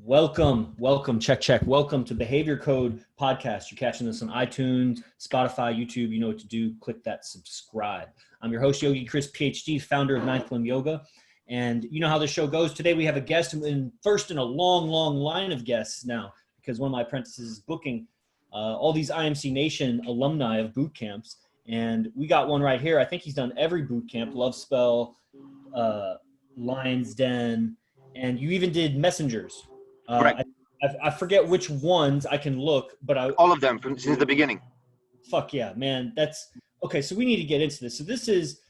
Welcome, check. Welcome to Behavior Code Podcast. You're catching this on iTunes, Spotify, YouTube. You know what to do. Click that subscribe. I'm your host, Yogi Chris, PhD, founder of Ninth Limb Yoga. And you know how the show goes. Today we have a guest, and first in a long line of guests now, because one of my apprentices is booking all these IMC Nation alumni of boot camps. And we got one right here. I think he's done every boot camp, Love Spell, Lion's Den, and you even did Messengers. I forget which ones. I can look, but all of them since the beginning. Fuck yeah, man. That's okay. So we need to get into this. So this is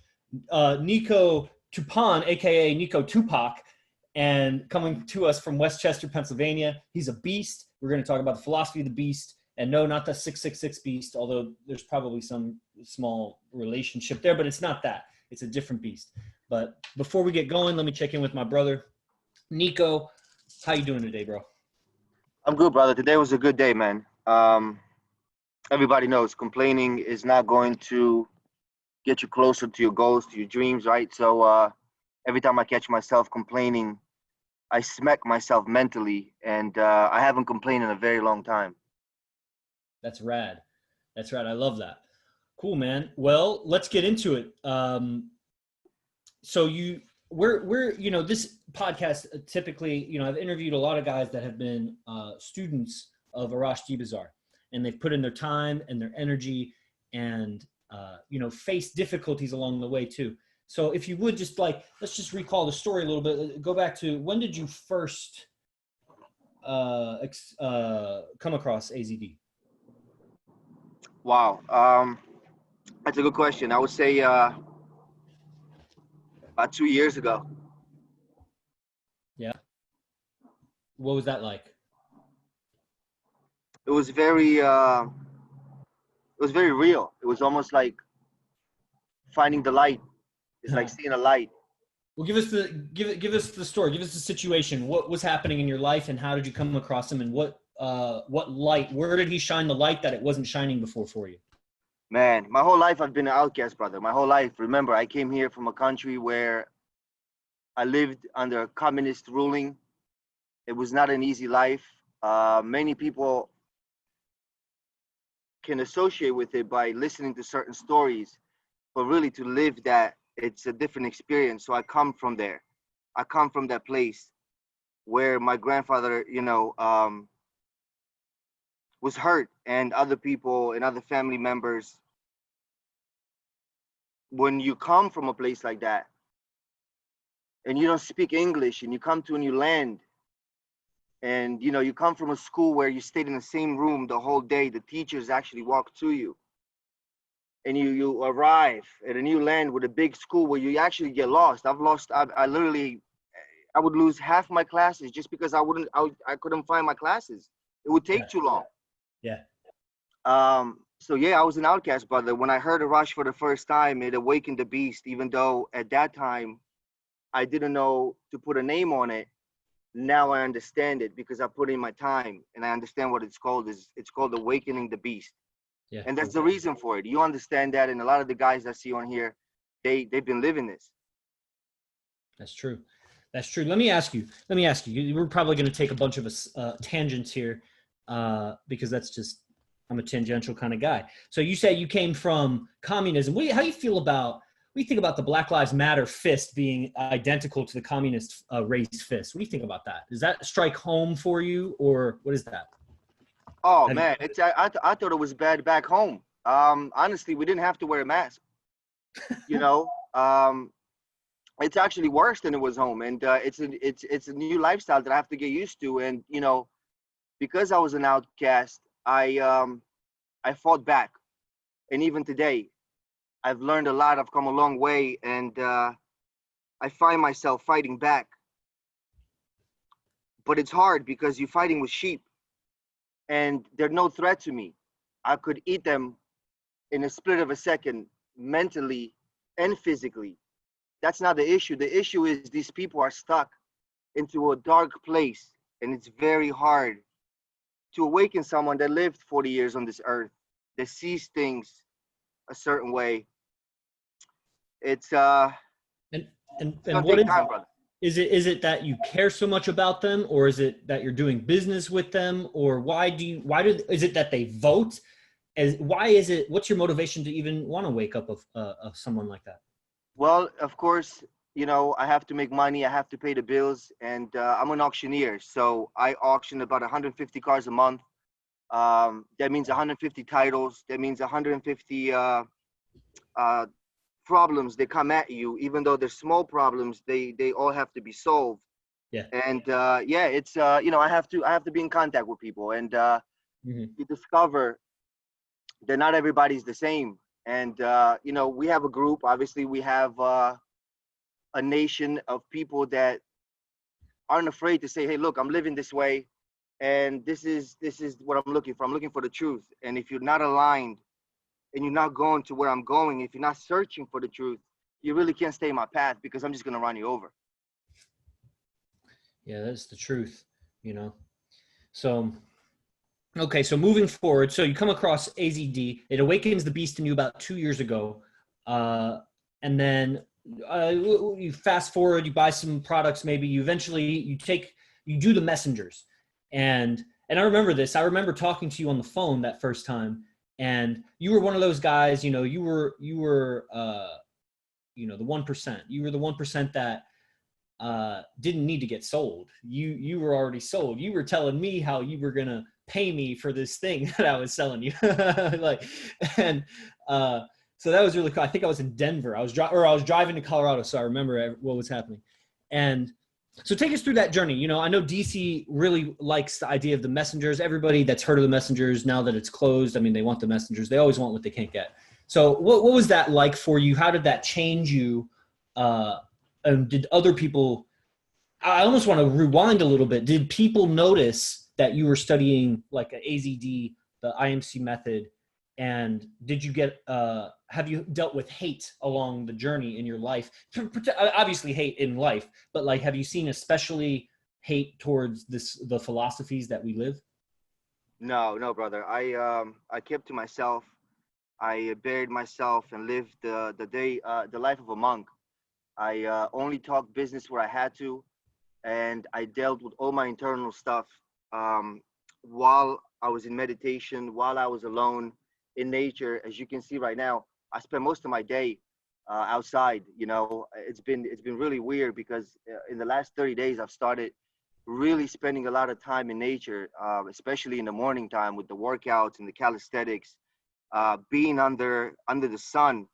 Nico Tupan, aka Nico Tupac, and coming to us from Westchester, Pennsylvania. He's a beast. We're going to talk about the philosophy of the beast, and no, not the 666 beast. Although there's probably some small relationship there, but it's not that. It's a different beast. But before we get going, let me check in with my brother, Nico. How you doing today, bro? I'm good, brother. Today was a good day, man. Everybody knows complaining is not going to get you closer to your goals, to your dreams, right? So every time I catch myself complaining, I smack myself mentally, and I haven't complained in a very long time. That's rad. I love that. Cool, man. Well, let's get into it. So we're this podcast typically, I've interviewed a lot of guys that have been students of Arash Dibazar, and they've put in their time and their energy and face difficulties along the way too. So if you would just let's just recall the story a little bit. Go back to, when did you first come across AZD? Wow. That's a good question. I would say about 2 years ago. Yeah. What was that like? It was very real. It was almost like finding the light. It's like seeing a light. Well, give us the story. Give us the situation. What was happening in your life, and how did you come across him, and what light? Where did he shine the light that it wasn't shining before for you? Man, my whole life I've been an outcast, brother. My whole life. Remember, I came here from a country where I lived under communist ruling. It was not an easy life. Many people can associate with it by listening to certain stories, but really to live that, it's a different experience. So I come from there. I come from that place where my grandfather, was hurt, and other people and other family members. When you come from a place like that and you don't speak English, and you come to a new land, and you come from a school where you stayed in the same room the whole day, the teachers actually walk to you, and you arrive at a new land with a big school where you actually get lost. I literally would lose half my classes just because I couldn't find my classes. It would take too long. Yeah. So yeah, I was an outcast, brother. When I heard Arash for the first time, it awakened the beast, even though at that time I didn't know to put a name on it. Now I understand it because I put in my time, and I understand what it's called. It's called awakening the beast. Yeah. And that's the reason for it. You understand that, and a lot of the guys I see on here, they've been living this. That's true. Let me ask you, we're probably going to take a bunch of tangents here because I'm a tangential kind of guy. So you say you came from communism. How do you feel about, what do you think about the Black Lives Matter fist being identical to the communist raised fist? What do you think about that? Does that strike home for you, or what is that? Oh, man, I thought it was bad back home. Honestly, we didn't have to wear a mask. It's actually worse than it was home, and it's a new lifestyle that I have to get used to. And because I was an outcast, I fought back, and even today, I've learned a lot. I've come a long way, and I find myself fighting back. But it's hard because you're fighting with sheep, and they're no threat to me. I could eat them in a split of a second, mentally and physically. That's not the issue. The issue is these people are stuck into a dark place, and it's very hard to awaken someone that lived 40 years on this earth, that sees things a certain way. It's and what is time, brother. Is it that you care so much about them, or is it that you're doing business with them, or is it that they vote? Why is it? What's your motivation to even want to wake up of someone like that? Well, of course, I have to make money. I have to pay the bills, and I'm an auctioneer, so I auction about 150 cars a month. That means 150 titles. That means 150 uh, problems they come at you. Even though they're small problems, they all have to be solved. Yeah. And yeah, it's I have to be in contact with people, and Hmm. you discover that not everybody's the same. And we have a group. Obviously, we have a nation of people that aren't afraid to say, "Hey, look, I'm living this way, and this is what I'm looking for. I'm looking for the truth. And if you're not aligned and you're not going to where I'm going, if you're not searching for the truth, you really can't stay in my path because I'm just gonna run you over." Yeah, that's the truth. You know. So okay, so moving forward, so you come across AZD. It awakens the beast in you about 2 years ago, and then you fast forward. You buy some products. Maybe you eventually you do the messengers, and I remember this. I remember talking to you on the phone that first time, and you were one of those guys. The 1%. You were the 1% that didn't need to get sold. You were already sold. You were telling me how you were gonna pay me for this thing that I was selling you. like, and so that was really cool. I think I was in Denver. I was driving to Colorado, so I remember what was happening. And so take us through that journey. I know DC really likes the idea of the messengers. Everybody that's heard of the messengers, now that it's closed, I mean, they want the messengers. They always want what they can't get. So what was that like for you? How did that change you? And did other people, I almost want to rewind a little bit. Did people notice that you were studying like a AZD, the IMC method? And did you have you dealt with hate along the journey in your life? Obviously hate in life, but like, have you seen especially hate towards the philosophies that we live? No, no, brother. I kept to myself. I buried myself and lived the life of a monk. I only talked business where I had to, and I dealt with all my internal stuff um, while I was in meditation, while I was alone in nature. As you can see right now, I spend most of my day outside. It's been really weird because in the last 30 days I've started really spending a lot of time in nature, especially in the morning time with the workouts and the calisthenics, being under the sun.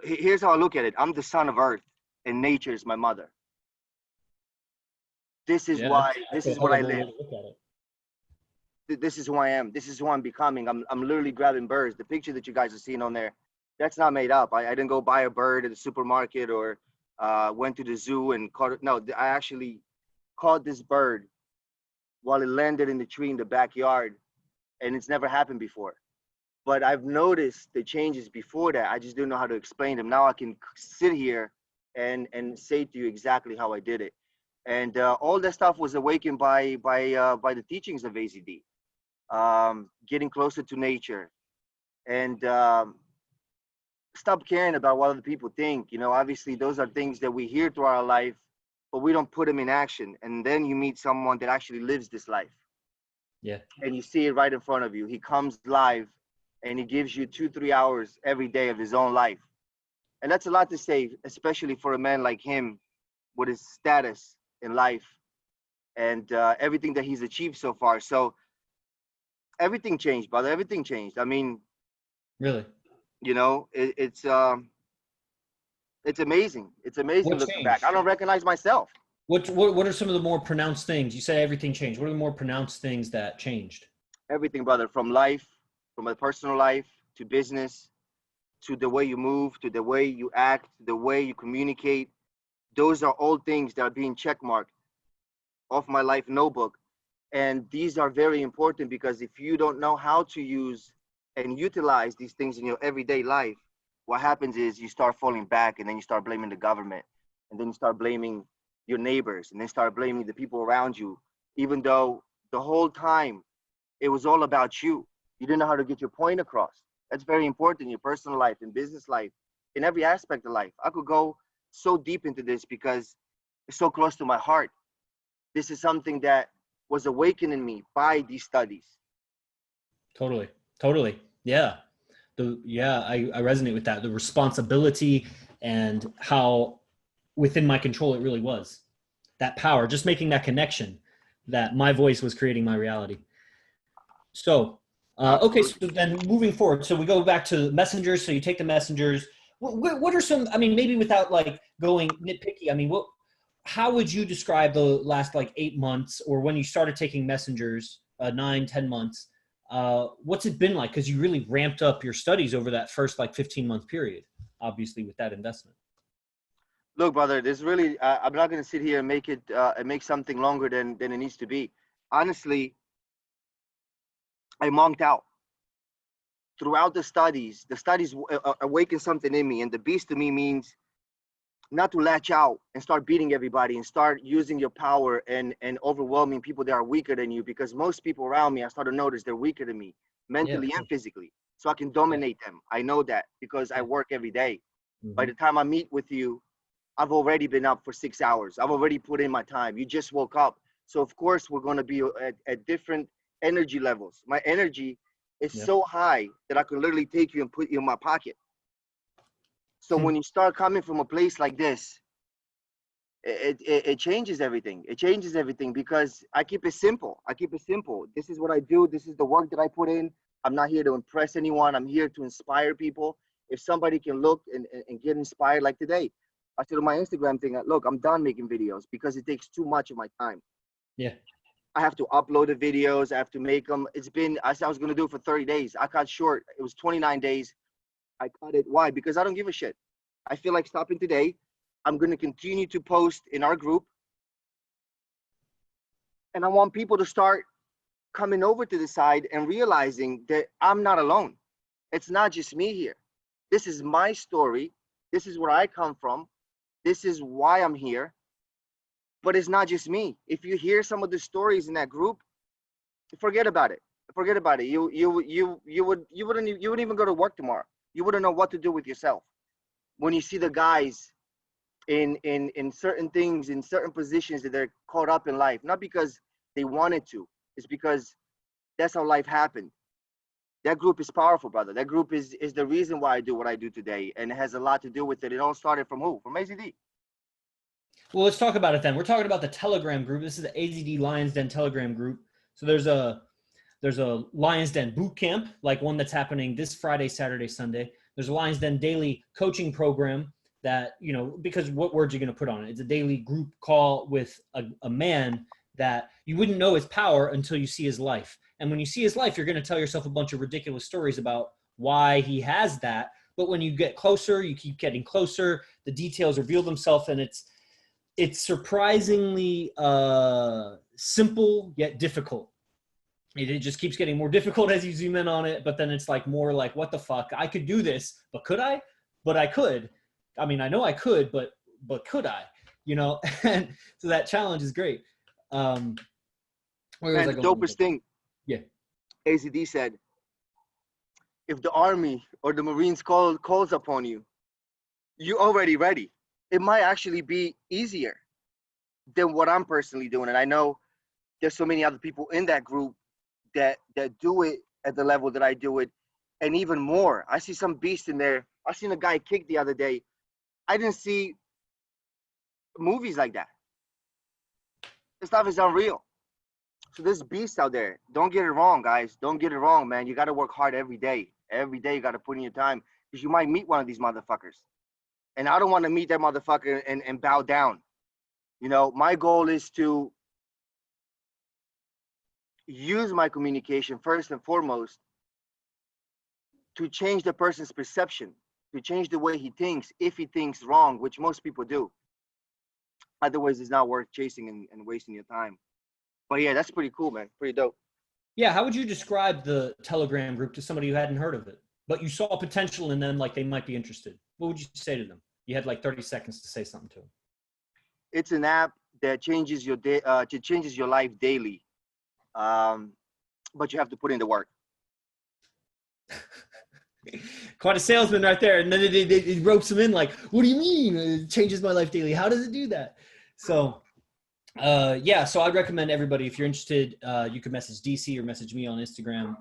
Here's how I look at it: I'm the son of Earth, and nature is my mother. This is Yeah, why. This that's a is what hell I of a way live. to look at it. This is who I am. This is who I'm becoming. I'm literally grabbing birds. The picture that you guys are seeing on there, that's not made up. I didn't go buy a bird at the supermarket or went to the zoo and caught it. No, I actually caught this bird while it landed in the tree in the backyard, and it's never happened before. But I've noticed the changes before that. I just didn't know how to explain them. Now I can sit here and say to you exactly how I did it. And all that stuff was awakened by the teachings of AZD, getting closer to nature, and stop caring about what other people think. Obviously those are things that we hear throughout our life, but we don't put them in action. And then you meet someone that actually lives this life, Yeah. and you see it right in front of you. He comes live, and he gives you 2-3 hours every day of his own life, and that's a lot to say, especially for a man like him with his status in life and everything that he's achieved so far. So everything changed, brother. Everything changed. I mean, Really? it's amazing. It's amazing What looking back. I changed? don't recognize myself. What are some of the more pronounced things? You say everything changed. What are the more pronounced things that changed? Everything, brother, from life, from a personal life to business, to the way you move, to the way you act, to the way you communicate. Those are all things that are being checkmarked off my life notebook. And these are very important because if you don't know how to use and utilize these things in your everyday life, what happens is you start falling back, and then you start blaming the government, and then you start blaming your neighbors, and then start blaming the people around you, even though the whole time it was all about you. You didn't know how to get your point across. That's very important in your personal life, in business life, in every aspect of life. I could go so deep into this because it's so close to my heart. This is something that was awakened in me by these studies. Totally. Totally. Yeah. I resonate with that. The responsibility and how within my control it really was. That power, just making that connection that my voice was creating my reality. So, okay, so then moving forward, so we go back to messengers. So you take the messengers. What are some, I mean, maybe without like going nitpicky, I mean, how would you describe the last like 8 months or when you started taking messengers, 9-10 months? What's it been like? Because you really ramped up your studies over that first like 15-month period, obviously with that investment. Look, brother, there's really, I'm not going to sit here and make it, and make something longer than it needs to be. Honestly, I monked out throughout the studies. The studies awakened something in me, and the beast to me means not to latch out and start beating everybody and start using your power and overwhelming people that are weaker than you, because most people around me, I started to notice they're weaker than me mentally and physically. So I can dominate them. I know that because I work every day. By the time I meet with you, I've already been up for 6 hours. I've already put in my time. You just woke up. So of course we're going to be at different energy levels. My energy is so high that I could literally take you and put you in my pocket. So when you start coming from a place like this, it changes everything. It changes everything because I keep it simple. I keep it simple. This is what I do. This is the work that I put in. I'm not here to impress anyone. I'm here to inspire people. If somebody can look and get inspired, like today, I said on my Instagram thing, look, I'm done making videos because it takes too much of my time. Yeah. I have to upload the videos. I have to make them. It's been, I said I was going to do it for 30 days. I cut short. It was 29 days. I cut it. Why? Because I don't give a shit. I feel like stopping today. I'm going to continue to post in our group. And I want people to start coming over to the side and realizing that I'm not alone. It's not just me here. This is my story. This is where I come from. This is why I'm here. But it's not just me. If you hear some of the stories in that group, forget about it. Forget about it. You wouldn't even go to work tomorrow. You wouldn't know what to do with yourself. When you see the guys in certain things, in certain positions that they're caught up in life, not because they wanted to, it's because that's how life happened. That group is powerful, brother. That group is the reason why I do what I do today, and it has a lot to do with it. It all started from who? From AZD. Well, let's talk about it then. We're talking about the Telegram group. This is the AZD Lions Den Telegram group. So there's a Lions Den boot camp, like one that's happening this Friday, Saturday, Sunday. There's a Lions Den daily coaching program that, you know, because what words are you going to put on it? It's a daily group call with a man that you wouldn't know his power until you see his life. And when you see his life, you're going to tell yourself a bunch of ridiculous stories about why he has that. But when you get closer, you keep getting closer, the details reveal themselves, and it's surprisingly simple yet difficult. It just keeps getting more difficult as you zoom in on it, but then it's like more like, what the fuck? I could do this, but could I? But I could. I mean, I know I could, but could I? You know, and so that challenge is great. Man, the dopest thing, yeah, AZD said, if the Army or the Marines calls upon you, you're already ready. It might actually be easier than what I'm personally doing. And I know there's so many other people in that group that do it at the level that I do it, and even more. I see some beast in there. I seen a guy kick the other day. I didn't see movies like that. This stuff is unreal. So there's beasts out there. Don't get it wrong, guys. Don't get it wrong, man. You got to work hard every day. Every day you got to put in your time, because you might meet one of these motherfuckers. And I don't want to meet that motherfucker and bow down. You know, my goal is to use my communication first and foremost to change the person's perception, to change the way he thinks, if he thinks wrong, which most people do. Otherwise, it's not worth chasing and wasting your time. But yeah, that's pretty cool, man. Pretty dope. Yeah, how would you describe the Telegram group to somebody who hadn't heard of it, but you saw potential in them, like they might be interested? What would you say to them? You had like 30 seconds to say something to them. It's an app that changes your day, changes your life daily, but you have to put in the work. Quite a salesman right there. And then it ropes him in like, what do you mean? It changes my life daily. How does it do that? So, yeah, so I'd recommend everybody, if you're interested, you can message DC or message me on Instagram,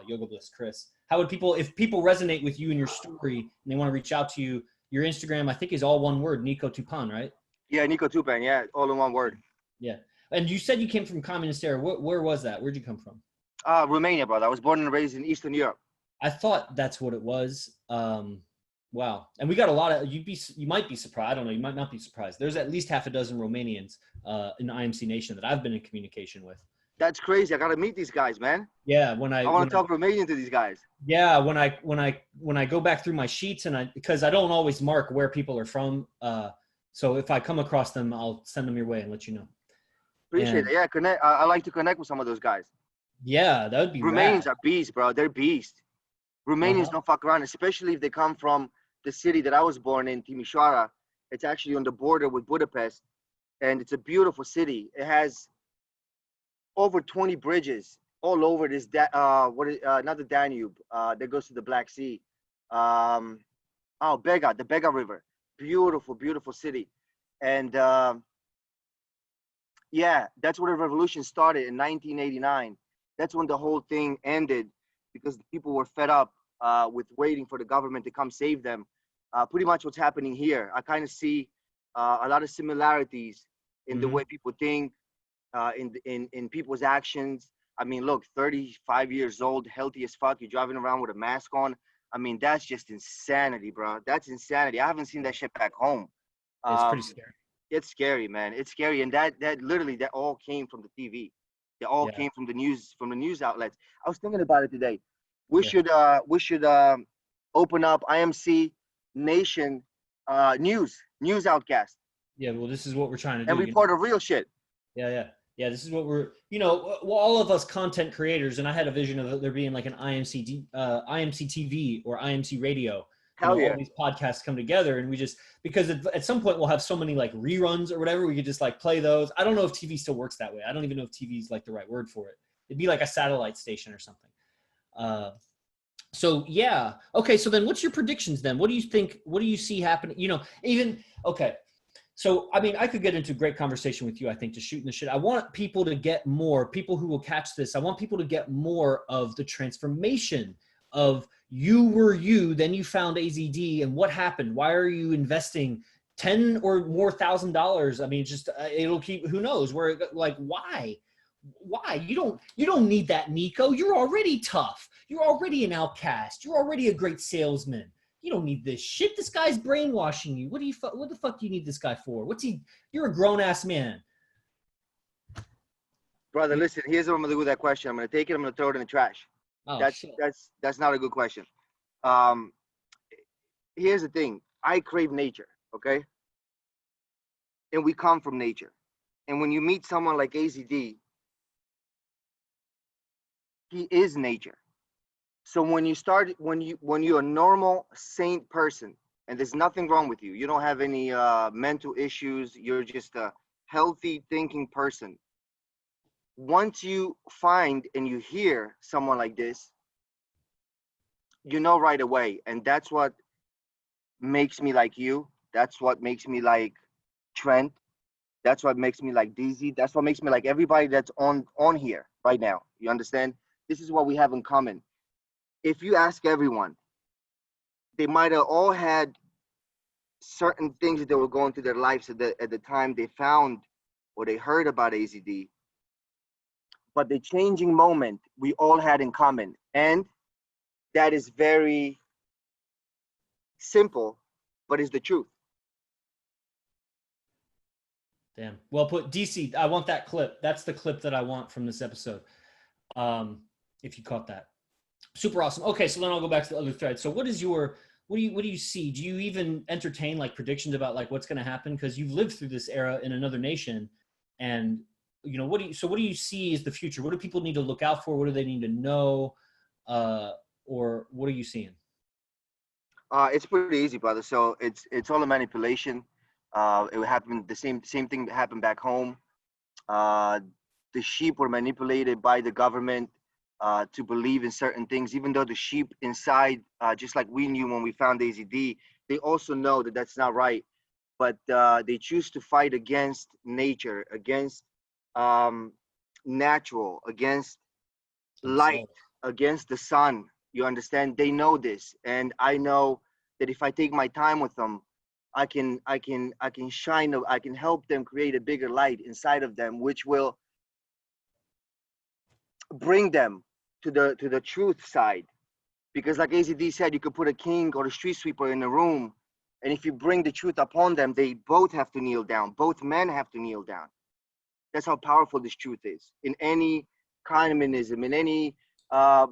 Yoga Bliss Chris. How would people, if people resonate with you and your story and they want to reach out to you, your Instagram, I think, is all one word, Nico Tupan, right? Yeah, Nico Tupan. Yeah, all in one word. Yeah. And you said you came from communist era. Where was that? Where'd you come from? Romania, brother. I was born and raised in Eastern Europe. I thought that's what it was. Wow. And we got a lot of, you might be surprised. I don't know. You might not be surprised. There's at least half a dozen Romanians in IMC Nation that I've been in communication with. That's crazy. I got to meet these guys, man. Yeah. I want to talk Romanian to these guys. Yeah. When I go back through my sheets because I don't always mark where people are from. So if I come across them, I'll send them your way and let you know. Appreciate it. Yeah. Connect. I like to connect with some of those guys. Yeah. That would be Romanians rad. are beasts, bro. They're beasts. Romanians don't fuck around, especially if they come from the city that I was born in, Timișoara. It's actually on the border with Budapest, and it's a beautiful city. It has over 20 bridges all over this. Not the Danube. That goes to the Black Sea. Bega, the Bega River. Beautiful, beautiful city, and yeah, that's where the revolution started in 1989. That's when the whole thing ended because the people were fed up with waiting for the government to come save them. Pretty much what's happening here. I kind of see a lot of similarities in the way people think, in people's actions. I mean, look, 35 years old, healthy as fuck. You're driving around with a mask on. I mean, that's just insanity, bro. That's insanity. I haven't seen that shit back home. It's pretty scary. It's scary, man. It's scary, and that literally that all came from the TV. They all came from the news outlets. I was thinking about it today. We should open up IMC Nation news outcast. Yeah, well, this is what we're trying to do. And report a real shit. Yeah. This is what we're, all of us content creators, and I had a vision of there being like an IMC TV or IMC radio. Hell yeah. All these podcasts come together, and we just, because at some point we'll have so many like reruns or whatever, we could just like play those. I don't know if TV still works that way. I don't even know if TV is like the right word for it. It'd be like a satellite station or something. So yeah. Okay. So then what's your predictions then? What do you think, what do you see happening? Okay. So, I mean, I could get into a great conversation with you, I think, just shooting the shit. I want people to get more, people who will catch this. I want people to get more of the transformation of you were you, then you found AZD, and what happened? Why are you investing $10 or more $1,000? I mean, just it'll keep, who knows where, like, why? You don't need that, Nico. You're already tough. You're already an outcast. You're already a great salesman. You don't need this shit. This guy's brainwashing you. What the fuck do you need this guy for? You're a grown ass man. Brother, listen, here's what I'm gonna do with that question. I'm gonna take it, I'm gonna throw it in the trash. Oh, that's not a good question. Here's the thing. I crave nature, okay? And we come from nature. And when you meet someone like AZD, he is nature. So when you're a normal, sane person, and there's nothing wrong with you, you don't have any mental issues, you're just a healthy thinking person. Once you find and you hear someone like this, you know right away. And that's what makes me like you. That's what makes me like Trent. That's what makes me like DZ. That's what makes me like everybody that's on here right now. You understand? This is what we have in common. If you ask everyone, they might have all had certain things that they were going through their lives at the time they found or they heard about AZD. But the changing moment we all had in common. And that is very simple, but is the truth. Damn. Well put. DC, I want that clip. That's the clip that I want from this episode. If you caught that. Super awesome. Okay, so then I'll go back to the other thread. So what do you see? Do you even entertain like predictions about like what's going to happen? Because you've lived through this era in another nation, and what do you see as the future? What do people need to look out for? What do they need to know? Or what are you seeing? It's pretty easy, brother. So it's all a manipulation. It would happen the same thing that happened back home. The sheep were manipulated by the government. to believe in certain things, even though the sheep inside, just like we knew when we found AZD, they also know that that's not right. But they choose to fight against nature, against natural, against light, Themselves. against the sun. You understand? They know this, and I know that if I take my time with them, I can shine. I can help them create a bigger light inside of them, which will bring them to the truth side. Because like AZD said, you could put a king or a street sweeper in a room, and if you bring the truth upon them, they both have to kneel down. Both men have to kneel down. That's how powerful this truth is. In any communism, in any uh,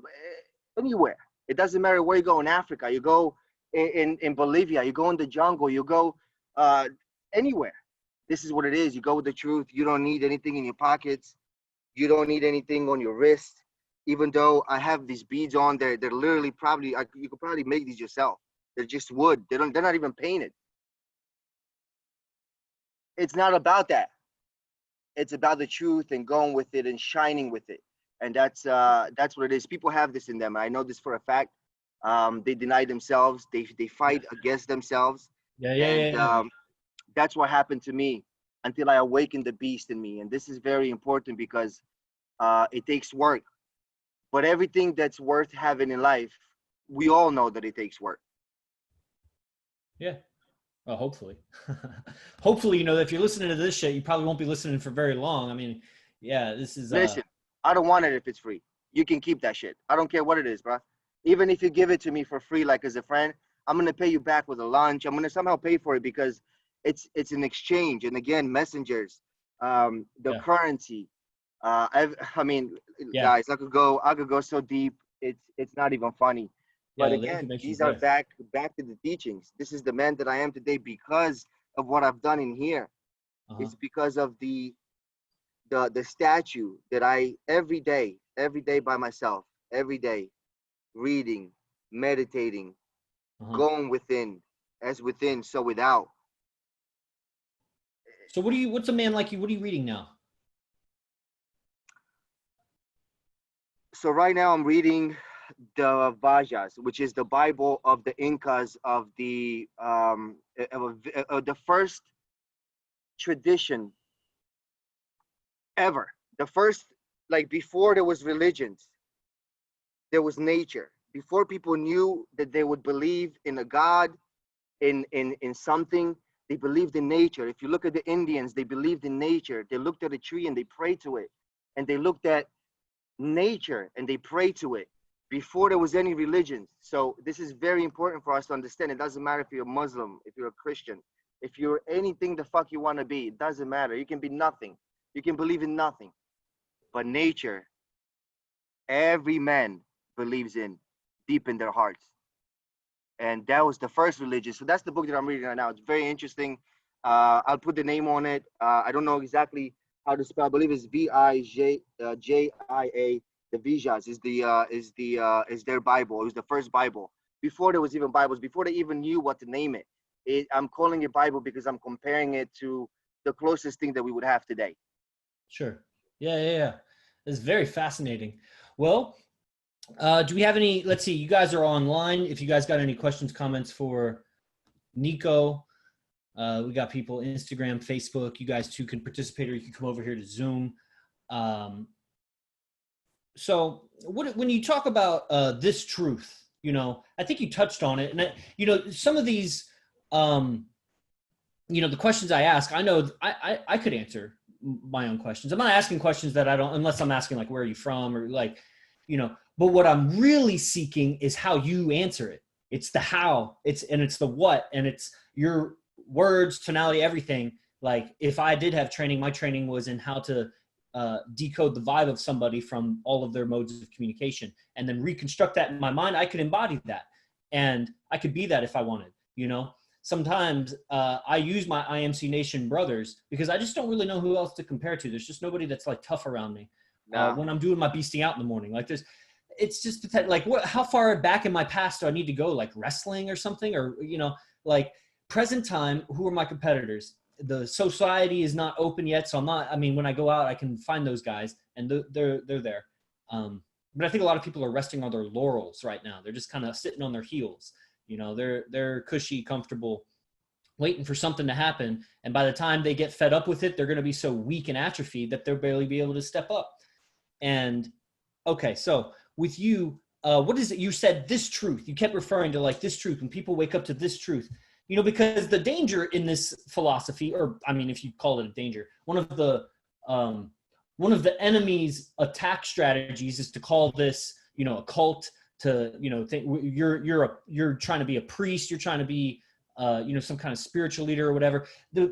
anywhere, it doesn't matter where you go in Africa. You go in Bolivia. You go in the jungle. You go uh, anywhere. This is what it is. You go with the truth. You don't need anything in your pockets. You don't need anything on your wrist. Even though I have these beads on, they're literally probably you could probably make these yourself. They're just wood. They're not even painted. It's not about that. It's about the truth and going with it and shining with it. And that's what it is. People have this in them. I know this for a fact. They deny themselves. They Yeah. fight against themselves. Yeah. Yeah. And Yeah. Yeah. that's what happened to me until I awakened the beast in me. And this is very important because it takes work. But everything that's worth having in life, we all know that it takes work. Yeah. Oh, hopefully. Hopefully, you know, if you're listening to this shit, you probably won't be listening for very long. I mean, yeah, this is Listen, I don't want it if it's free. You can keep that shit. I don't care what it is, bro. Even if you give it to me for free, like as a friend, I'm gonna pay you back with a lunch. I'm gonna somehow pay for it because it's an exchange. And again, messengers, the yeah. currency. I mean, Yeah. guys, I could go so deep. It's not even funny. Yeah, But the again, information's these are there. back to the teachings. This is the man that I am today because of what I've done in here. Uh-huh. It's because of the statue that I every day by myself, every day, reading, meditating, Uh-huh. going within, as within, so without. So what's a man like you? What are you reading now? So right now I'm reading the Vajas, which is the Bible of the Incas of the first tradition ever. The first, like before there was religions, there was nature. Before people knew that they would believe in a God, in something, they believed in nature. If you look at the Indians, they believed in nature. They looked at a tree and they prayed to it. And they looked at nature and they prayed to it before there was any religion. So this is very important for us to understand. It doesn't matter if you're a Muslim, if you're a Christian, if you're anything the fuck you want to be, it doesn't matter. You can be nothing. You can believe in nothing. But nature, every man believes in deep in their hearts. And that was the first religion. So that's the book that I'm reading right now. It's very interesting. I'll put the name on it. I don't know exactly how to spell. I believe it's Vijaya. The Vijas is their Bible. It was the first Bible before there was even Bibles. Before they even knew what to name it. I'm calling it Bible because I'm comparing it to the closest thing that we would have today. Sure. Yeah. Yeah. Yeah. It's very fascinating. Well, do we have any? Let's see. You guys are online. If you guys got any questions, comments for Nico, we got people Instagram, Facebook. You guys too can participate, or you can come over here to Zoom. So, when you talk about this truth, you know, I think you touched on it, and you know, some of these, you know, the questions I ask, I know I could answer my own questions. I'm not asking questions that I don't, unless I'm asking like, where are you from, or like, you know. But what I'm really seeking is how you answer it. It's the how, it's the what, and it's your words, tonality, everything. Like if I did have training, my training was in how to decode the vibe of somebody from all of their modes of communication, and then reconstruct that in my mind. I could embody that, and I could be that if I wanted. You know, sometimes I use my IMC Nation brothers because I just don't really know who else to compare to. There's just nobody that's like tough around me Nah. when I'm doing my beasting out in the morning. Like it's just like how far back in my past do I need to go? Like wrestling or something, or you know, like present time. Who are my competitors? The society is not open yet, so I'm not. I mean, when I go out, I can find those guys, and they're there. but I think a lot of people are resting on their laurels right now. They're just kind of sitting on their heels. You know, they're cushy, comfortable, waiting for something to happen. And by the time they get fed up with it, they're going to be so weak and atrophied that they'll barely be able to step up. And okay, so with you, what is it? You said this truth. You kept referring to like this truth. When people wake up to this truth, you know, because the danger in this philosophy, or I mean, if you call it a danger, one of the enemy's attack strategies is to call this, you know, a cult. To, you know, think you're trying to be a priest. You're trying to be, you know, some kind of spiritual leader or whatever.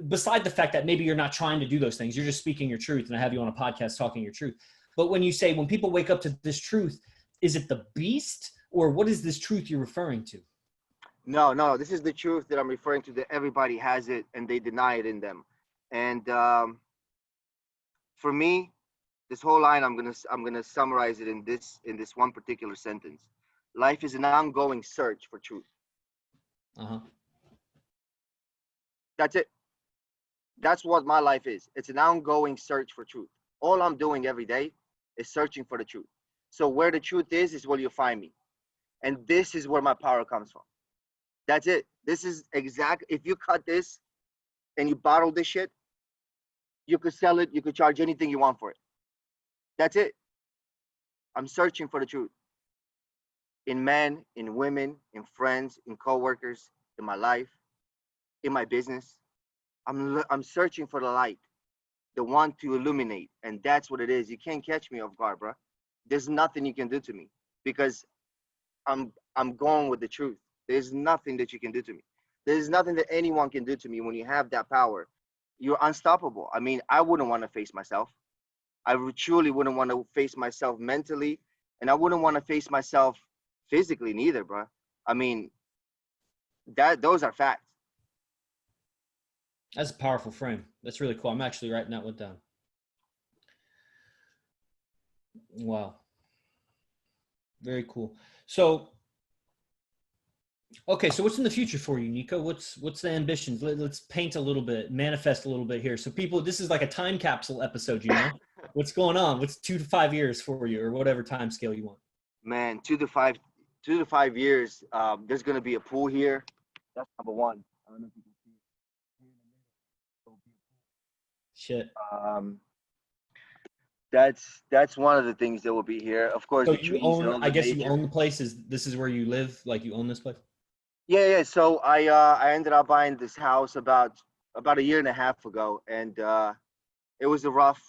Beside the fact that maybe you're not trying to do those things, you're just speaking your truth, and I have you on a podcast talking your truth. But when you say, when people wake up to this truth, is it the beast, or what is this truth you're referring to? No, this is the truth that I'm referring to, that everybody has it and they deny it in them. And for me, this whole line, I'm gonna summarize it in this one particular sentence. Life is an ongoing search for truth. Uh-huh. That's it. That's what my life is. It's an ongoing search for truth. All I'm doing every day is searching for the truth. So where the truth is where you'll find me. And this is where my power comes from. That's it. This is exact. If you cut this and you bottle this shit, you could sell it. You could charge anything you want for it. That's it. I'm searching for the truth. In men, in women, in friends, in coworkers, in my life, in my business. I'm searching for the light, the one to illuminate, and that's what it is. You can't catch me off guard, bro. There's nothing you can do to me because I'm going with the truth. There's nothing that you can do to me. There's nothing that anyone can do to me when you have that power. You're unstoppable. I mean, I wouldn't want to face myself. I truly wouldn't want to face myself mentally, and I wouldn't want to face myself physically neither, bro. I mean, those are facts. That's a powerful frame. That's really cool. I'm actually writing that one down. Wow. Very cool. So, okay, so what's in the future for you, Nico? What's the ambitions? Let's paint a little bit, manifest a little bit here. So people, this is like a time capsule episode, you know? What's going on? What's 2 to 5 years for you, or whatever time scale you want? Man, 2 to 5 years. There's gonna be a pool here. That's number one. I don't know if you can see it. Here in the middle, Shit. That's one of the things that will be here. Of course, So the you trees and own, all I the guess you nature. own the place. This is where you live? Like you own this place? Yeah. So I ended up buying this house about a year and a half ago, and it was a rough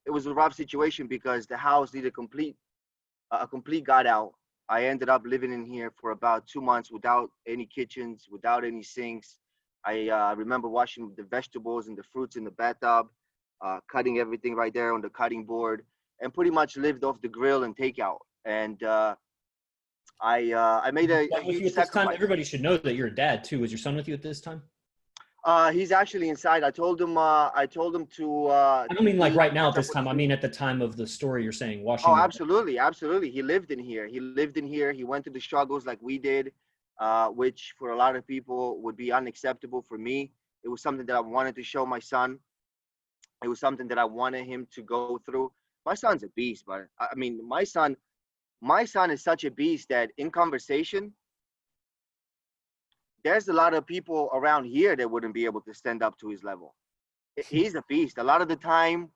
it was a rough situation because the house needed a complete gut out. I ended up living in here for about 2 months without any kitchens, without any sinks. I remember washing the vegetables and the fruits in the bathtub, cutting everything right there on the cutting board, and pretty much lived off the grill and takeout. And I made a With you huge at this time? sacrifice. Everybody should know that you're a dad too. Is your son with you at this time? He's actually inside. I told him I don't to mean like leave right and now at catch up this with time. the I food. mean at the time of the story you're saying, Oh, washing the. absolutely, absolutely. He lived in here. He lived in here. He went through the struggles like we did, which for a lot of people would be unacceptable. For me, it was something that I wanted to show my son. It was something that I wanted him to go through. My son's a beast, but I mean, my son is such a beast that in conversation, there's a lot of people around here that wouldn't be able to stand up to his level. He's a beast. A lot of the time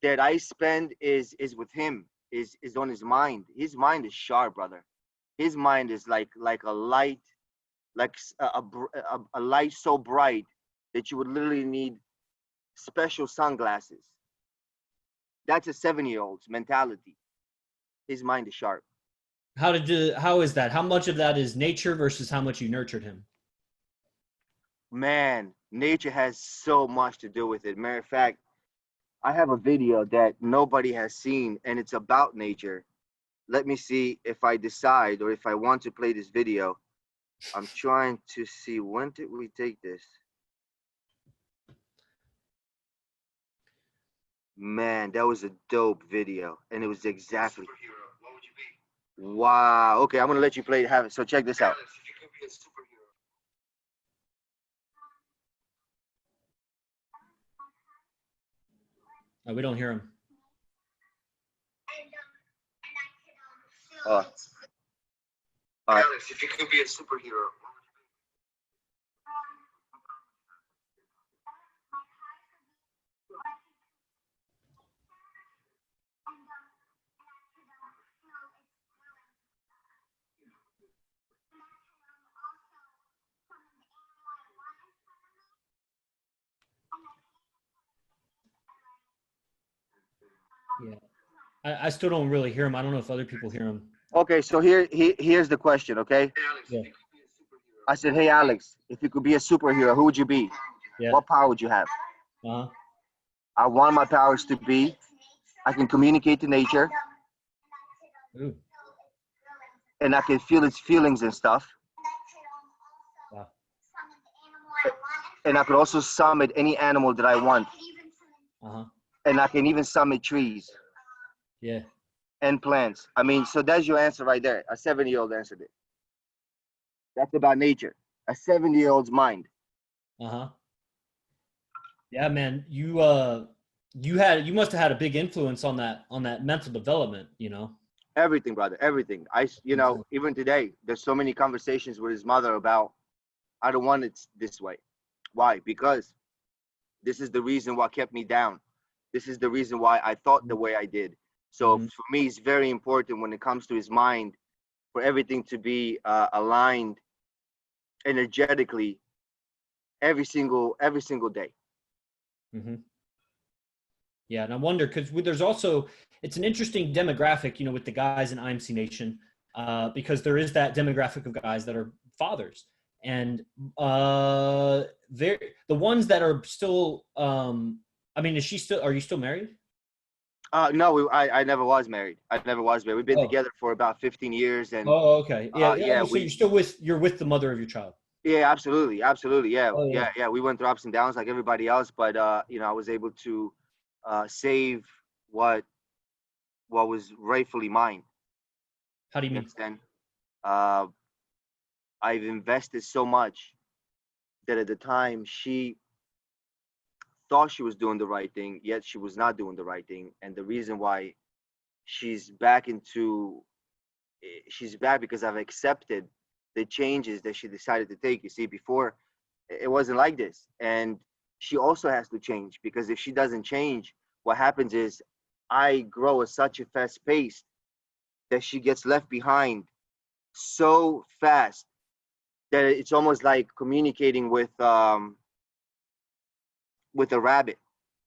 that I spend is with him, is on his mind. His mind is sharp, brother. His mind is like a light, like a light so bright that you would literally need special sunglasses. That's a 7-year-old's mentality. His mind is sharp. How is that? How much of that is nature versus how much you nurtured him? Man, nature has so much to do with it. Matter of fact, I have a video that nobody has seen, and it's about nature. Let me see if I decide or if I want to play this video. I'm trying to see, when did we take this? Man, that was a dope video, and it was exactly. Wow. Okay, I'm gonna let you play. Have it. So check this out. Oh, we don't hear him. Alex, if you could be a superhero. Yeah. I still don't really hear him. I don't know if other people hear him. Okay, so here's the question, okay? Yeah. I said, hey, Alex, if you could be a superhero, who would you be? Yeah. What power would you have? Uh-huh. I want my powers to be, I can communicate to nature, Ooh. and I can feel its feelings and stuff. Wow. And I could also summon any animal that I want. Uh-huh. And I can even summon trees Yeah. and plants. I mean, so that's your answer right there. A 7-year-old answered it. That's about nature. A 7-year-old's mind. Uh-huh. Yeah, man. You must have had a big influence on that mental development, you know. Everything, brother, everything. Even today, there's so many conversations with his mother about, I don't want it this way. Why? Because this is the reason what kept me down. This is the reason why I thought the way I did. So for me, it's very important when it comes to his mind for everything to be aligned energetically every single day. Mm-hmm. Yeah, and I wonder because there's also it's an interesting demographic, you know, with the guys in IMC Nation, because there is that demographic of guys that are fathers, and they're the ones that are still. I mean, are you still married? No, I never was married. I never was married. We've been together for about 15 years, and Oh, okay. Yeah, yeah, so you're with the mother of your child. Yeah, absolutely, yeah, Oh, yeah. yeah. We went through ups and downs like everybody else, but I was able to save what was rightfully mine. How do you You mean? understand? Uh, I've invested so much that at the time she thought she was doing the right thing, yet she was not doing the right thing. And the reason why she's back into she's back because I've accepted the changes that she decided to take. You see, before it wasn't like this. And she also has to change, because if she doesn't change, what happens is I grow at such a fast pace that she gets left behind so fast that it's almost like communicating with a rabbit.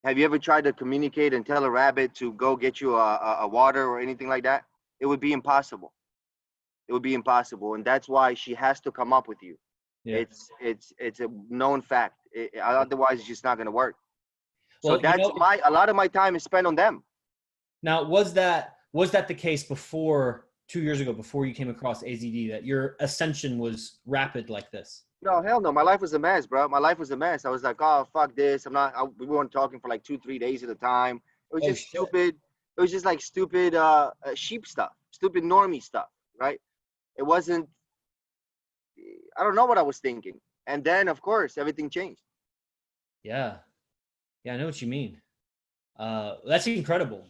Have you ever tried to communicate and tell a rabbit to go get you a water or anything like that? It would be impossible. It would be impossible, and that's why she has to come up with you. Yeah. It's a known fact. Otherwise, it's just not going to work. So Well, that's a lot of my time is spent on them. Now, was that the case before 2 years ago, before you came across AZD, that your ascension was rapid like this? No, hell no. My life was a mess, bro. My life was a mess. I was like, oh, fuck this. We weren't talking for like 2-3 days at a time. It was Oh, just shit. stupid. It was just like stupid sheep stuff, stupid normie stuff, right? It wasn't, I don't know what I was thinking. And then, of course, everything changed. Yeah. Yeah, I know what you mean. That's incredible.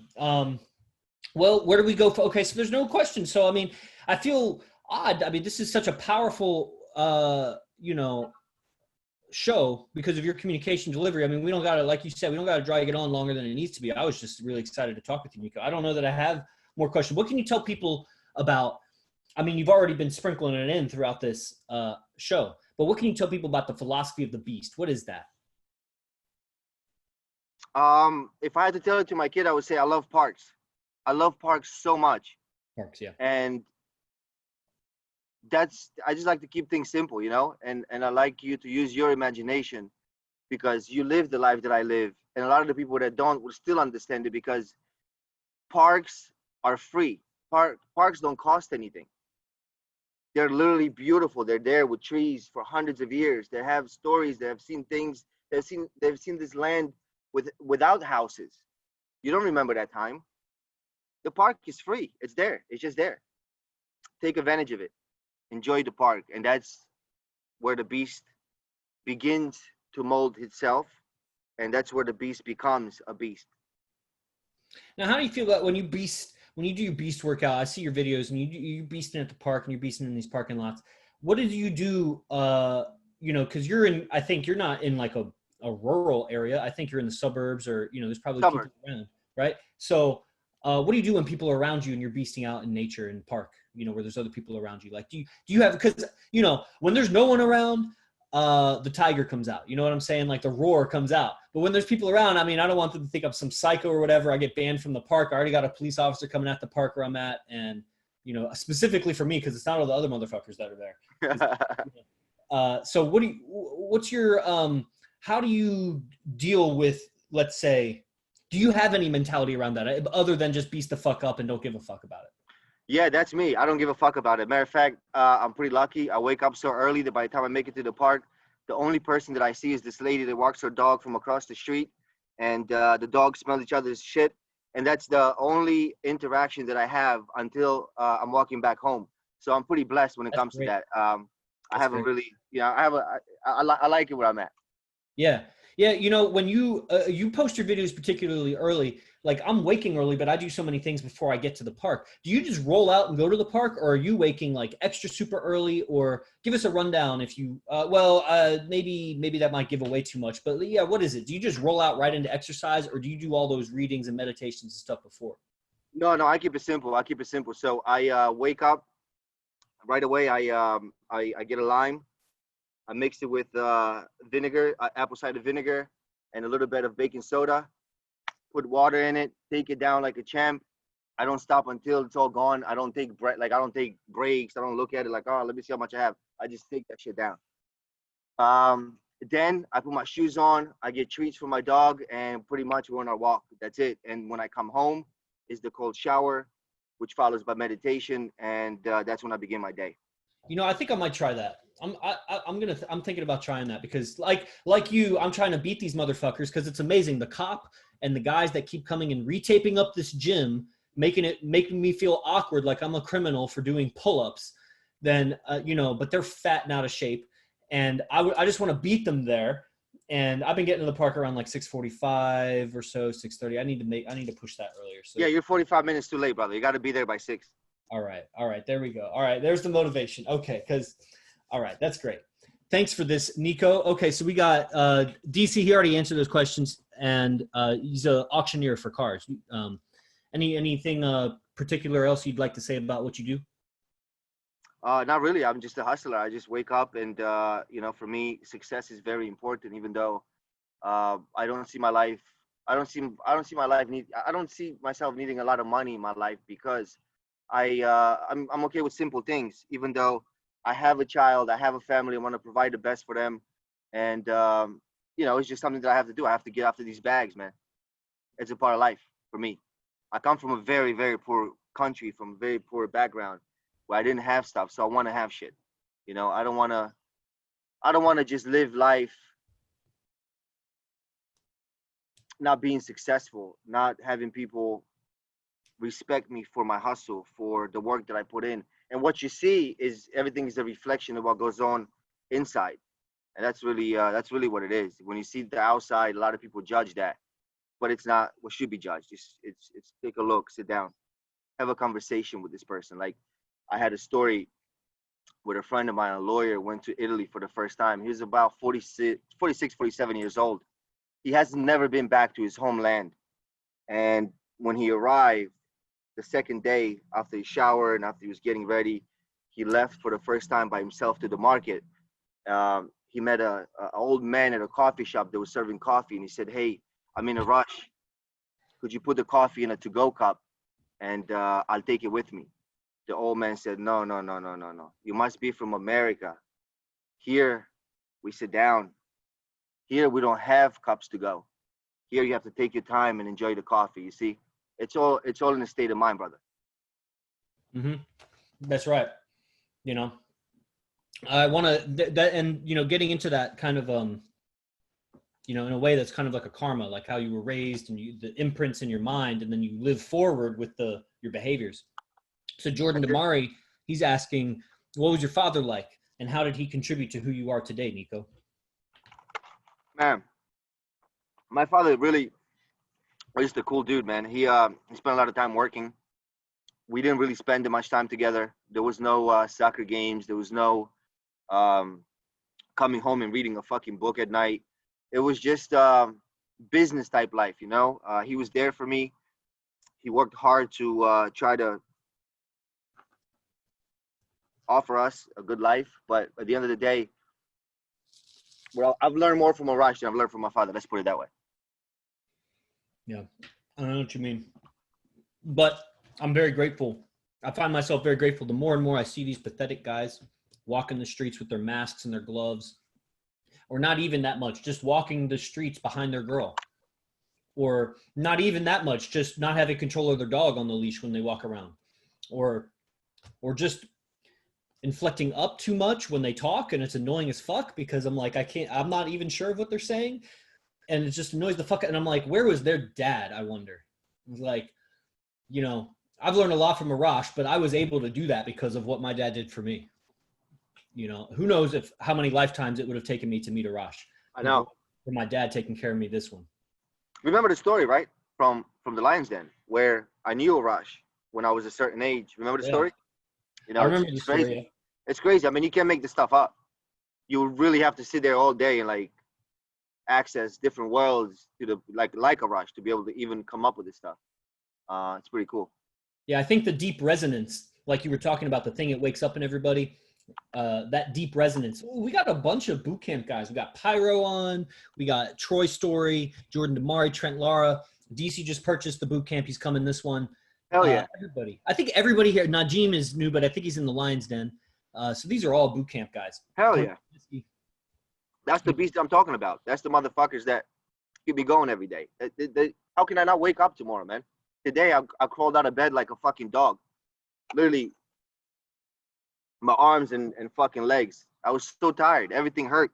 Well, where do we go? Okay, so there's no question. So, I mean, I feel odd. I mean, this is such a powerful, show because of your communication delivery. I mean, we don't got to, like you said, we don't got to drag it on longer than it needs to be. I was just really excited to talk with you, Nico. I don't know that I have more questions. What can you tell people about, I mean, you've already been sprinkling it in throughout this show, but what can you tell people about the philosophy of the beast? What is that? If I had to tell it to my kid, I would say I love parks. I love parks so much. Parks, yeah. And I just like to keep things simple, and I like you to use your imagination, because you live the life that I live, and a lot of the people that don't will still understand it, because parks are free. Parks don't cost anything. They're literally beautiful. They're there with trees for hundreds of years. They have stories. They have seen things. They've seen this land without houses. You don't remember that time. The park is free. It's there. It's just there. Take advantage of it. Enjoy the park. And that's where the beast begins to mold itself. And that's where the beast becomes a beast. Now, how do you feel about when you do your beast workout, I see your videos and you're beasting at the park and you're beasting in these parking lots. What did you do? You know, because I think you're not in like a rural area. I think you're in the suburbs, or you know, there's probably Summer. people around, right? So, what do you do when people are around you and you're beasting out in nature in the park? You know, where there's other people around you. Like, do you have, because you know, when there's no one around, the tiger comes out. You know what I'm saying? Like the roar comes out. But when there's people around, I mean, I don't want them to think I'm some psycho or whatever. I get banned from the park. I already got a police officer coming at the park where I'm at, and you know, specifically for me, because it's not all the other motherfuckers that are there. So what's your how do you deal with, let's say, do you have any mentality around that other than just beast the fuck up and don't give a fuck about it? Yeah, that's me. I don't give a fuck about it. Matter of fact, I'm pretty lucky. I wake up so early that by the time I make it to the park, the only person that I see is this lady that walks her dog from across the street, and the dog smells each other's shit. And that's the only interaction that I have until I'm walking back home. So I'm pretty blessed when it That's comes to great. that. I That's haven't great. really, I like it where I'm at. Yeah. Yeah. You know, when you post your videos particularly early, like I'm waking early, but I do so many things before I get to the park. Do you just roll out and go to the park, or are you waking like extra super early? Or give us a rundown if you, maybe that might give away too much, but yeah, what is it? Do you just roll out right into exercise, or do you do all those readings and meditations and stuff before? No, I keep it simple. I keep it simple. So I wake up right away. I get a lime. I mix it with vinegar, apple cider vinegar, and a little bit of baking soda. Put water in it. Take it down like a champ. I don't stop until it's all gone. I don't take I don't take breaks. I don't look at it like, oh, let me see how much I have. I just take that shit down. Then I put my shoes on. I get treats for my dog, and pretty much we're on our walk. That's it. And when I come home, is the cold shower, which follows by meditation, and that's when I begin my day. You know, I think I might try that. I'm thinking about trying that, because like you, I'm trying to beat these motherfuckers, because it's amazing. The cop and the guys that keep coming and retaping up this gym, making me feel awkward, like I'm a criminal for doing pull-ups. Then you know, but they're fat and out of shape, and I just want to beat them there. And I've been getting to the park around like 6:45 or so, 6:30. I need to push that earlier. So Yeah, you're 45 minutes too late, brother. You got to be there by 6. all right, there we go. All right, there's the motivation. Okay, because all right, that's great. Thanks for this, Nico. Okay, so we got DC. He already answered those questions, and he's an auctioneer for cars. Anything particular else you'd like to say about what you do? Not really. I'm just a hustler. I just wake up, and for me, success is very important. Even though I don't see my life, I don't see myself needing a lot of money in my life, because I'm okay with simple things. Even though I have a child, I have a family, I want to provide the best for them, and it's just something that I have to do. I have to get after these bags, man. It's a part of life for me. I come from a very, very poor country, from a very poor background, where I didn't have stuff, so I want to have shit. I don't want to. I don't want to just live life not being successful, not having people respect me for my hustle, for the work that I put in. And what you see is everything is a reflection of what goes on inside, and that's really what it is. When you see the outside, a lot of people judge that, but it's not what should be judged. It's take a look, sit down, have a conversation with this person. Like, I had a story with a friend of mine, a lawyer, went to Italy for the first time. He was about 46, 47 years old. He has never been back to his homeland. And when he arrived, the second day after he showered and after he was getting ready, he left for the first time by himself to the market. He met a old man at a coffee shop that was serving coffee, and he said, "Hey, I'm in a rush. Could you put the coffee in a to-go cup, and I'll take it with me?" The old man said, "No, no, no, no, no, no. You must be from America. Here, we sit down. Here, we don't have cups to go. Here, you have to take your time and enjoy the coffee. You see, it's all in the state of mind, brother." Mm-hmm. That's right. You know, I want to that, and you know, getting into that kind of in a way that's kind of like a karma, like how you were raised and the imprints in your mind, and then you live forward with your behaviors. So Jordan Damari, he's asking, what was your father like, and how did he contribute to who you are today, Nico? Man, my father really was just a cool dude, man. He spent a lot of time working. we didn't really spend much time together. There was no soccer games. There was no coming home and reading a fucking book at night. It was just business type life, you know. He was there for me. He worked hard to try to offer us a good life. But at the end of the day, well, I've learned more from Arash than I've learned from my father. Let's put it that way. Yeah, I don't know what you mean. But I'm very grateful. I find myself very grateful. The more and more I see these pathetic guys walking the streets with their masks and their gloves, or not even that much, just walking the streets behind their girl, or not even that much, just not having control of their dog on the leash when they walk around, or just inflecting up too much when they talk, and it's annoying as fuck because I'm like, I'm not even sure of what they're saying, and it just annoys the fuck out. And I'm like, where was their dad, I wonder? It was like, you know, I've learned a lot from Arash, but I was able to do that because of what my dad did for me. You know, who knows how many lifetimes it would have taken me to meet Arash. I know. For my dad taking care of me this one. Remember the story, right? From the Lion's Den, where I knew Arash when I was a certain age. Remember the story? You know, I remember it's crazy. Story, yeah. It's crazy. I mean, you can't make this stuff up. You really have to sit there all day and like access different worlds to the like Arash to be able to even come up with this stuff. It's pretty cool. Yeah, I think the deep resonance, like you were talking about, the thing it wakes up in everybody, that deep resonance. Ooh, we got a bunch of boot camp guys. We got Pyro on, we got Troy Story, Jordan Damari, Trent Lara. DC just purchased the boot camp. He's coming this one. Hell yeah. Everybody. I think everybody here, Najim is new, but I think he's in the Lion's Den. So these are all boot camp guys. Hell yeah. That's the beast I'm talking about. That's the motherfuckers that keep me going every day. How can I not wake up tomorrow, man? Today, I crawled out of bed like a fucking dog. Literally, my arms and fucking legs. I was so tired. Everything hurt.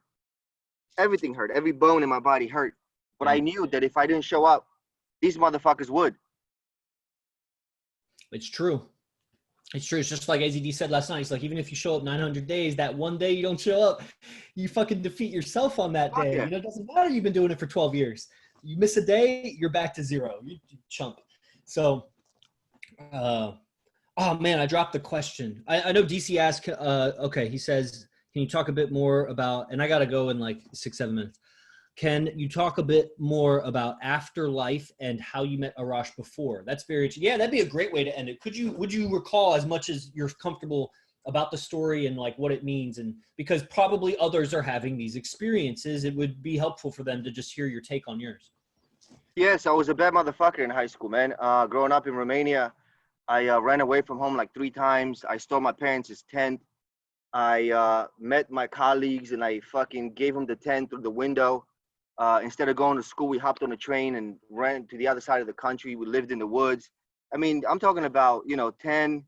Everything hurt. Every bone in my body hurt. But I knew that if I didn't show up, these motherfuckers would. It's true. It's true. It's just like AZD said last night. He's like, even if you show up 900 days, that one day you don't show up, you fucking defeat yourself on that day. Yeah. You know, it doesn't matter. You've been doing it for 12 years. You miss a day, you're back to zero. You chump. So, oh man, I dropped the question. I know DC asked, okay, he says, can you talk a bit more about, and I got to go in like 6-7 minutes. Can you talk a bit more about afterlife and how you met Arash before? That's very interesting. Yeah, that'd be a great way to end it. Would you recall as much as you're comfortable about the story and like what it means? And because probably others are having these experiences, it would be helpful for them to just hear your take on yours. Yes, I was a bad motherfucker in high school, man. Growing up in Romania, I ran away from home like 3 times. I stole my parents' tent. I met my colleagues and I fucking gave them the tent through the window. Instead of going to school, we hopped on a train and ran to the other side of the country. We lived in the woods. I mean, I'm talking about, 10,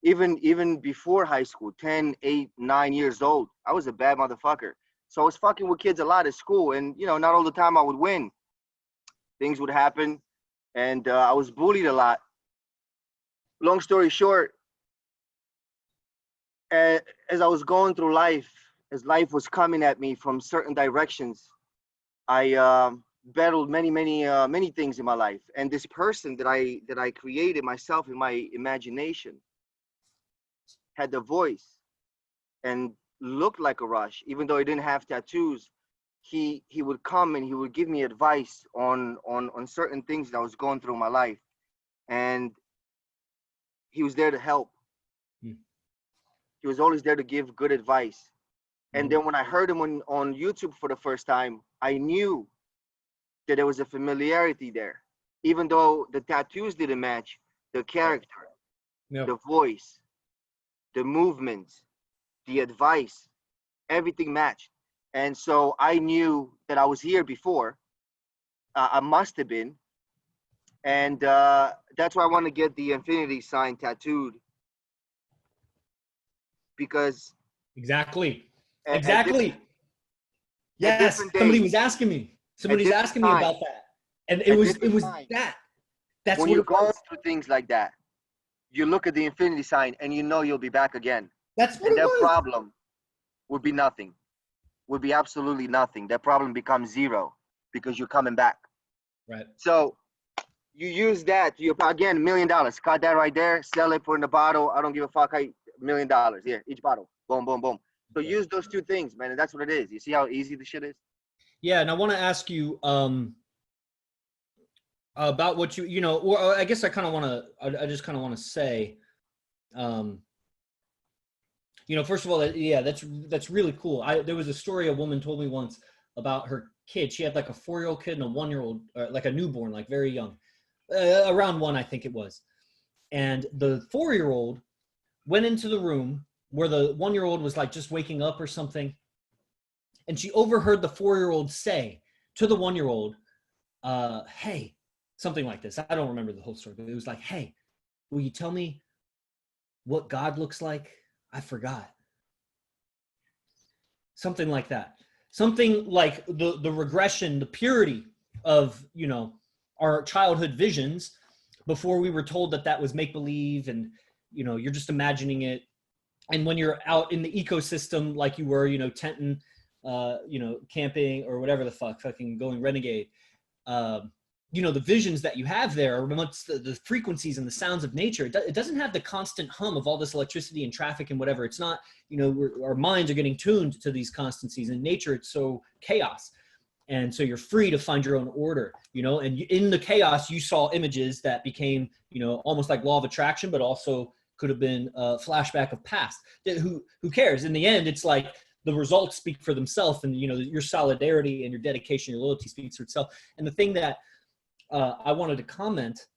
even before high school, 10, 8, 9 years old. I was a bad motherfucker. So I was fucking with kids a lot at school. And, not all the time I would win. Things would happen. And I was bullied a lot. Long story short, as I was going through life, as life was coming at me from certain directions, I battled many things in my life. And this person that I created myself in my imagination had the voice and looked like Arash, even though he didn't have tattoos. He would come and he would give me advice on certain things that I was going through in my life. And he was there to help. He was always there to give good advice. And then when I heard him on YouTube for the first time, I knew that there was a familiarity there. Even though the tattoos didn't match, the character, the voice, the movements, the advice, everything matched. And so I knew that I was here before. I must have been. And that's why I want to get the infinity sign tattooed. Because exactly. Yes, somebody was asking me. Somebody's asking me about that, and it was that. That's when you're going through things like that. You look at the infinity sign, and you'll be back again. That's what it was. That problem would be nothing. Would be absolutely nothing. That problem becomes zero because you're coming back. Right. So You use that. You again, $1 million. Cut that right there. Sell it for in the bottle. I don't give a fuck. $1 million. Yeah, each bottle. Boom, boom, boom. So use those two things, man, and that's what it is. You see how easy the shit is? Yeah, and I want to ask you about what you know, or I guess I kind of want to. I just kind of want to say, you know, first of all, yeah, that's really cool. There was a story a woman told me once about her kid. She had like a 4-year-old kid and a 1-year-old, like a newborn, like very young, around 1, I think it was. And the 4-year-old went into the room where the 1-year-old was like just waking up or something, and she overheard the 4-year-old say to the 1-year-old, "Hey," something like this. I don't remember the whole story, but it was like, "Hey, will you tell me what God looks like? I forgot." Something like that. Something like the regression, the purity of, you know, our childhood visions before we were told that that was make believe, and, you know, you're just imagining it. And when you're out in the ecosystem, like you were, you know, tenting, you know, camping or whatever the fuck, fucking going renegade, you know, the visions that you have there are amongst the frequencies and the sounds of nature. It doesn't have the constant hum of all this electricity and traffic and whatever. It's not, you know, our minds are getting tuned to these constancies. In nature, it's so chaos. And so you're free to find your own order, you know, and in the chaos, you saw images that became, you know, almost like law of attraction, but also could have been a flashback of past. Who cares? In the end, it's like the results speak for themselves, and, you know, your solidarity and your dedication, your loyalty speaks for itself. And the thing that I wanted to comment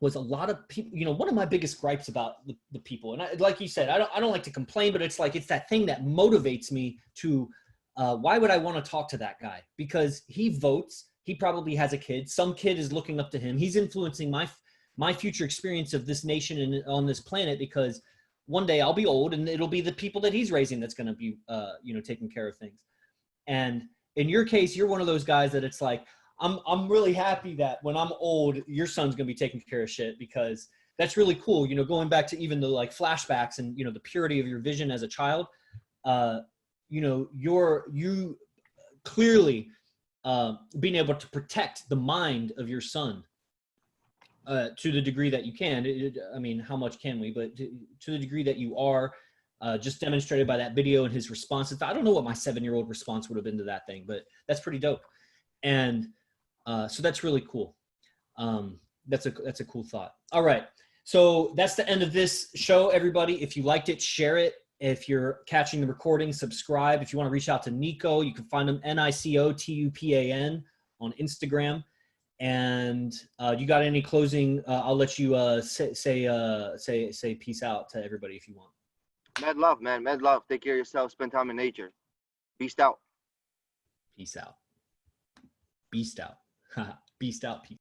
was a lot of people, you know, one of my biggest gripes about the people, and like you said, I don't like to complain, but it's like, it's that thing that motivates me to, why would I want to talk to that guy? Because he votes, he probably has a kid, some kid is looking up to him, he's influencing my future experience of this nation and on this planet, because one day I'll be old and it'll be the people that he's raising that's going to be, you know, taking care of things. And in your case, you're one of those guys that it's like, I'm really happy that when I'm old, your son's going to be taking care of shit, because that's really cool. You know, going back to even the like flashbacks and, you know, the purity of your vision as a child, you know, you clearly being able to protect the mind of your son to the degree that you can. I mean, how much can we? But to the degree that you are, just demonstrated by that video and his responses. I don't know what my 7-year-old response would have been to that thing, but that's pretty dope. And so that's really cool. That's a cool thought. All right. So that's the end of this show, everybody. If you liked it, share it. If you're catching the recording, subscribe. If you want to reach out to Nico, you can find him NICOTUPAN on Instagram. And you got any closing? I'll let you say peace out to everybody if you want. Mad love, man. Mad love. Take care of yourself. Spend time in nature. Beast out. Peace out. Beast out. Beast out. Peace.